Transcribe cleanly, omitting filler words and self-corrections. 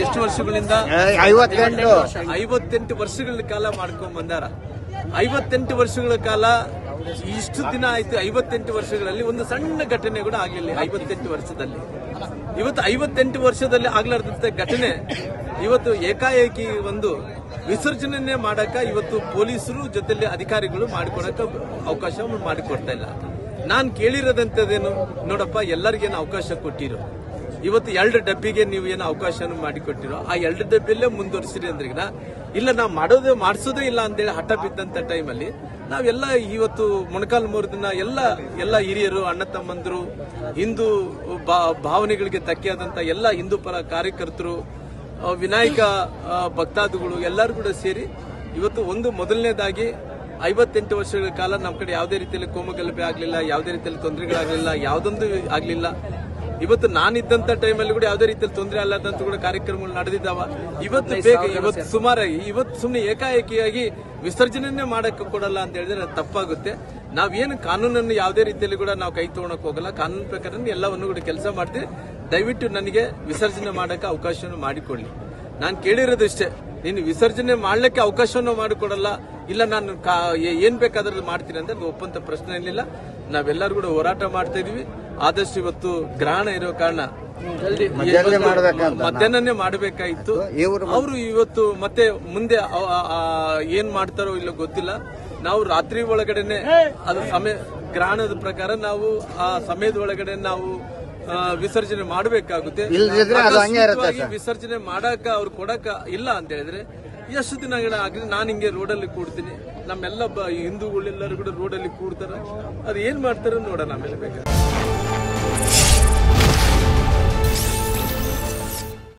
ಎಷ್ಟು ವರ್ಷಗಳಿಂದ 58 ವರ್ಷಗಳ ಕಾಲ ಮಾಡ್ಕೊಂಡ್ ಬಂದಾರ. 58 ವರ್ಷಗಳ ಕಾಲ ಇಷ್ಟು ದಿನ ಆಯ್ತು. 58 ವರ್ಷಗಳಲ್ಲಿ ಒಂದು ಸಣ್ಣ ಘಟನೆ ಕೂಡ ಆಗಲಿಲ್ಲ. 58 ವರ್ಷದಲ್ಲಿ ಇವತ್ತು 58 ವರ್ಷದಲ್ಲಿ ಆಗ್ಲಾರ್ದಂತ ಘಟನೆ ಇವತ್ತು ಏಕಾಏಕಿ ಒಂದು ವಿಸರ್ಜನೆ ಮಾಡಕ ಇವತ್ತು ಪೊಲೀಸರು ಜೊತೆಲಿ ಅಧಿಕಾರಿಗಳು ಮಾಡಿಕೊಡಕ ಅವಕಾಶ ಮಾಡಿಕೊಡ್ತಾ ಇಲ್ಲ. ನಾನ್ ಕೇಳಿರೋದಂತದೇನು, ನೋಡಪ್ಪ ಎಲ್ಲರಿಗೇನು ಅವಕಾಶ ಕೊಟ್ಟಿರೋ, ಇವತ್ತು 2 ಡಬ್ಬಿಗೆ ನೀವು ಏನು ಅವಕಾಶ ಮಾಡಿಕೊಟ್ಟಿರೋ ಆ 2 ಡಬ್ಬಿಯಲ್ಲೇ ಮುಂದುವರಿಸಿರಿ ಅಂದ್ರಿಗಿನ ಇಲ್ಲ ನಾವು ಮಾಡಿಸೋದೇ ಇಲ್ಲ ಅಂತೇಳಿ ಹಠ ಬಿದ್ದಂತ ಟೈಮಲ್ಲಿ ನಾವೆಲ್ಲ ಇವತ್ತು ಮೊಣಕಾಲು ಮೂರ್ದಿನ ಎಲ್ಲ ಹಿರಿಯರು, ಅಣ್ಣ ತಮ್ಮಂದರು, ಹಿಂದೂ ಭಾವನೆಗಳಿಗೆ ಧಕ್ಕೆಯಾದಂತ ಎಲ್ಲ ಹಿಂದೂ ಪರ ಕಾರ್ಯಕರ್ತರು, ವಿನಾಯಕ ಭಕ್ತಾದಿಗಳು ಎಲ್ಲರೂ ಕೂಡ ಸೇರಿ ಇವತ್ತು ಒಂದು ಮೊದಲನೇದಾಗಿ 58 ವರ್ಷಗಳ ಕಾಲ ನಮ್ಮ ಕಡೆ ಯಾವುದೇ ರೀತಿಯಲ್ಲಿ ಕೋಮುಗಲಭೆ ಆಗಲಿಲ್ಲ, ಯಾವುದೇ ರೀತಿಯಲ್ಲಿ ತೊಂದರೆಗಳಾಗಲಿಲ್ಲ, ಯಾವುದೊಂದು ಆಗಲಿಲ್ಲ. ಇವತ್ತು ನಾನಿದ್ದಂತ ಟೈಮಲ್ಲಿ ಕೂಡ ಯಾವುದೇ ರೀತಿಯಲ್ಲಿ ತೊಂದರೆ ಅಲ್ಲದಂತ ಕೂಡ ಕಾರ್ಯಕ್ರಮಗಳು ನಡೆದಿದ್ದಾವ. ಇವತ್ತು ಬೇಗ ಇವತ್ತು ಸುಮಾರಾಗಿ ಇವತ್ತು ಸುಮ್ಮನೆ ಏಕಾಏಕಿಯಾಗಿ ವಿಸರ್ಜನೆ ಮಾಡಕ್ಕೆ ಕೊಡಲ್ಲ ಅಂತ ಹೇಳಿದ್ರೆ ತಪ್ಪಾಗುತ್ತೆ. ನಾವೇನು ಕಾನೂನನ್ನು ಯಾವುದೇ ರೀತಿಯಲ್ಲಿ ಕೂಡ ನಾವು ಕೈ ತಗೊಳಕ್ ಹೋಗಲ್ಲ. ಕಾನೂನು ಪ್ರಕಾರ ಎಲ್ಲವನ್ನು ಕೂಡ ಕೆಲಸ ಮಾಡ್ತೀವಿ. ದಯವಿಟ್ಟು ನನಗೆ ವಿಸರ್ಜನೆ ಮಾಡಕ್ಕೆ ಅವಕಾಶವನ್ನು ಮಾಡಿಕೊಡ್ಲಿ. ನಾನು ಕೇಳಿರೋದಿಷ್ಟೇ, ನೀನು ವಿಸರ್ಜನೆ ಮಾಡ್ಲಿಕ್ಕೆ ಅವಕಾಶವನ್ನು ಮಾಡಿಕೊಡಲ್ಲ, ಇಲ್ಲ ನಾನು ಏನ್ ಬೇಕಾದ್ರೂ ಮಾಡ್ತೀನಿ ಅಂತ ಒಪ್ಪಂತ ಪ್ರಶ್ನೆ ಇರಲಿಲ್ಲ. ನಾವೆಲ್ಲರೂ ಕೂಡ ಹೋರಾಟ ಮಾಡ್ತಾ ಇದೀವಿ. ಆದಷ್ಟು ಇವತ್ತು ಗ್ರಹಣ ಇರೋ ಕಾರಣ ಮಧ್ಯಾಹ್ನನೇ ಮಾಡಬೇಕಾಗಿತ್ತು. ಅವರು ಇವತ್ತು ಮತ್ತೆ ಮುಂದೆ ಏನ್ ಮಾಡ್ತಾರೋ ಇಲ್ಲ ಗೊತ್ತಿಲ್ಲ. ನಾವು ರಾತ್ರಿ ಒಳಗಡೆನೆ ಅದು ಸಮಯ ಗ್ರಹಣದ ಪ್ರಕಾರ ನಾವು ಆ ಸಮಯದ ಒಳಗಡೆ ನಾವು ವಿಸರ್ಜನೆ ಮಾಡಬೇಕಾಗುತ್ತೆ. ವಿಸರ್ಜನೆ ಮಾಡಕ ಅವ್ರು ಕೊಡಕ ಇಲ್ಲ ಅಂತ ಹೇಳಿದ್ರೆ ಎಷ್ಟು ದಿನಗಳಾಗಲಿ ನಾನು ಹಿಂಗೆ ರೋಡಲ್ಲಿ ಕೂಡ್ತೀನಿ. ನಮ್ಮೆಲ್ಲ ಹಿಂದೂಗಳೆಲ್ಲರೂ ಕೂಡ ರೋಡಲ್ಲಿ ಕೂಡ್ತಾರ. ಅದು ಏನ್ ಮಾಡ್ತಾರ ನೋಡೋಣ ಆಮೇಲೆ ಬೇಕಾದ್ರೆ.